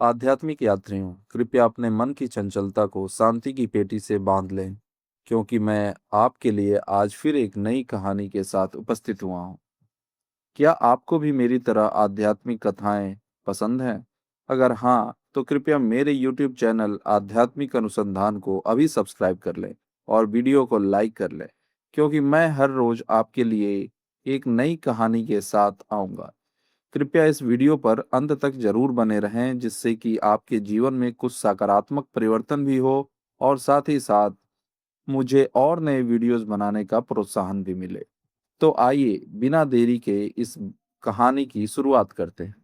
आध्यात्मिक यात्रियों, कृपया अपने मन की चंचलता को शांति की पेटी से बांध लें, क्योंकि मैं आपके लिए आज फिर एक नई कहानी के साथ उपस्थित हुआ हूँ। क्या आपको भी मेरी तरह आध्यात्मिक कथाएं पसंद हैं? अगर हाँ, तो कृपया मेरे YouTube चैनल आध्यात्मिक अनुसंधान को अभी सब्सक्राइब कर लें और वीडियो को लाइक कर लें, क्योंकि मैं हर रोज आपके लिए एक नई कहानी के साथ आऊँगा। कृपया इस वीडियो पर अंत तक जरूर बने रहें, जिससे कि आपके जीवन में कुछ सकारात्मक परिवर्तन भी हो और साथ ही साथ मुझे और नए वीडियोस बनाने का प्रोत्साहन भी मिले। तो आइए बिना देरी के इस कहानी की शुरुआत करते हैं।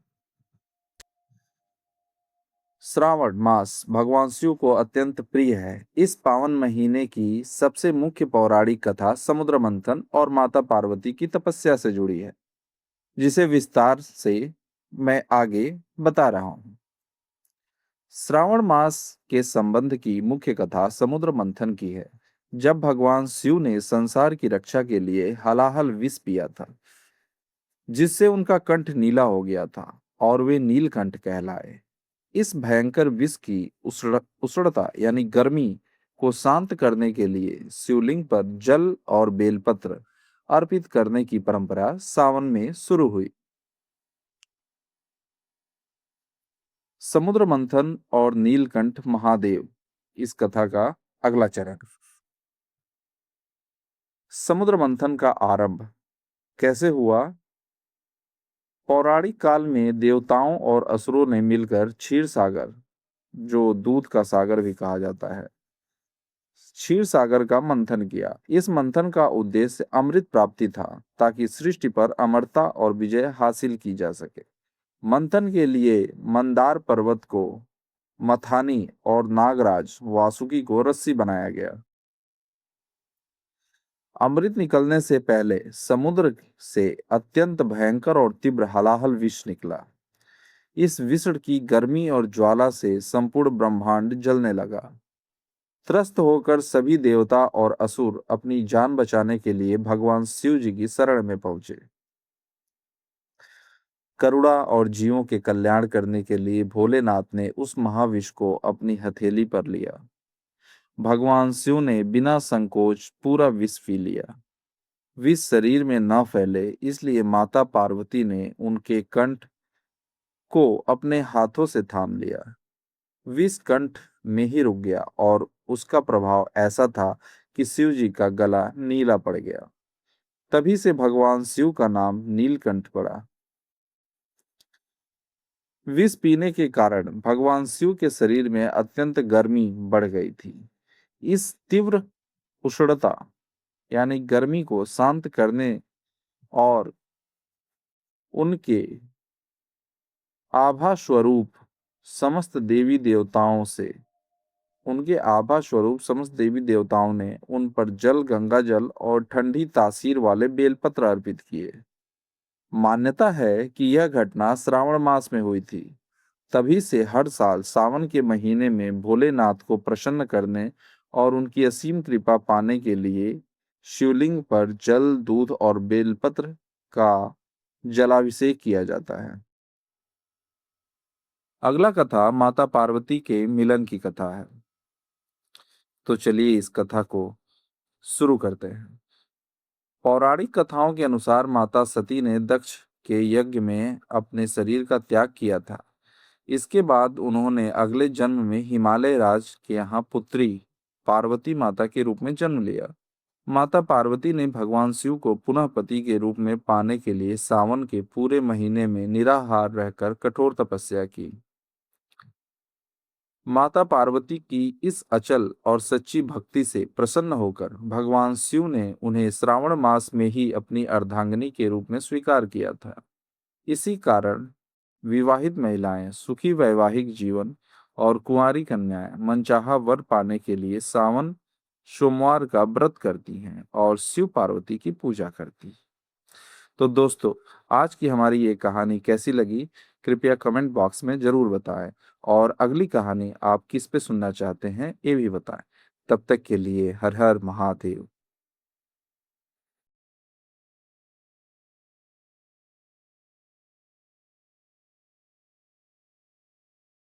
श्रावण मास भगवान शिव को अत्यंत प्रिय है। इस पावन महीने की सबसे मुख्य पौराणिक कथा समुद्र मंथन और माता पार्वती की तपस्या से जुड़ी है, जिसे विस्तार से मैं आगे बता रहा हूँ। श्रावण मास के संबंध की मुख्य कथा समुद्र मंथन की है, जब भगवान शिव ने संसार की रक्षा के लिए हलाहल विष पिया था, जिससे उनका कंठ नीला हो गया था और वे नीलकंठ कहलाए। इस भयंकर विष की उष्णता यानी गर्मी को शांत करने के लिए शिवलिंग पर जल और बेलपत्र अर्पित करने की परंपरा सावन में शुरू हुई। समुद्र मंथन और नीलकंठ महादेव, इस कथा का अगला चरण। समुद्र मंथन का आरंभ कैसे हुआ? पौराणिक काल में देवताओं और असुरों ने मिलकर क्षीर सागर, जो दूध का सागर भी कहा जाता है, क्षीर सागर का मंथन किया। इस मंथन का उद्देश्य अमृत प्राप्ति था, ताकि सृष्टि पर अमरता और विजय हासिल की जा सके। मंथन के लिए मंदार पर्वत को मथानी और नागराज वासुकी को रस्सी बनाया गया। अमृत निकलने से पहले समुद्र से अत्यंत भयंकर और तीव्र हलाहल विष निकला। इस विष की गर्मी और ज्वाला से संपूर्ण ब्रह्मांड जलने लगा। त्रस्त होकर सभी देवता और असुर अपनी जान बचाने के लिए भगवान शिव जी की शरण में पहुंचे। करुणा और जीवों के कल्याण करने के लिए भोलेनाथ ने उस महाविष को अपनी हथेली पर लिया। भगवान शिव ने बिना संकोच पूरा विष पी लिया। विष शरीर में न फैले, इसलिए माता पार्वती ने उनके कंठ को अपने हाथों से थाम लिया। विष कंठ में ही रुक गया और उसका प्रभाव ऐसा था कि शिव जी का गला नीला पड़ गया। तभी से भगवान शिव का नाम नीलकंठ पड़ा। विष पीने के कारण भगवान शिव के शरीर में अत्यंत गर्मी बढ़ गई थी। इस तीव्र उष्णता यानी गर्मी को शांत करने और उनके आभा स्वरूप समस्त देवी देवताओं से उनके आभा स्वरूप समस्त देवी देवताओं ने उन पर जल, गंगा जल और ठंडी तासीर वाले बेलपत्र अर्पित किए। मान्यता है कि यह घटना श्रावण मास में हुई थी। तभी से हर साल सावन के महीने में भोलेनाथ को प्रसन्न करने और उनकी असीम कृपा पाने के लिए शिवलिंग पर जल, दूध और बेलपत्र का जलाभिषेक किया जाता है। अगला कथा माता पार्वती के मिलन की कथा है। तो चलिए इस कथा को शुरू करते हैं। पौराणिक कथाओं के अनुसार माता सती ने दक्ष के यज्ञ में अपने शरीर का त्याग किया था। इसके बाद उन्होंने अगले जन्म में हिमालय राज के यहाँ पुत्री पार्वती माता के रूप में जन्म लिया। माता पार्वती ने भगवान शिव को पुनः पति के रूप में पाने के लिए सावन के पूरे महीने में निराहार रहकर कठोर तपस्या की। माता पार्वती की इस अचल और सच्ची भक्ति से प्रसन्न होकर भगवान शिव ने उन्हें श्रावण मास में ही अपनी अर्धांगिनी के रूप में स्वीकार किया था। इसी कारण विवाहित महिलाएं सुखी वैवाहिक जीवन और कुंवारी कन्याएं मनचाहा वर पाने के लिए सावन सोमवार का व्रत करती हैं और शिव पार्वती की पूजा करती हैं। तो दोस्तों, आज की हमारी ये कहानी कैसी लगी, कृपया कमेंट बॉक्स में जरूर बताएं और अगली कहानी आप किस पे सुनना चाहते हैं ये भी बताएं। तब तक के लिए हर हर महादेव।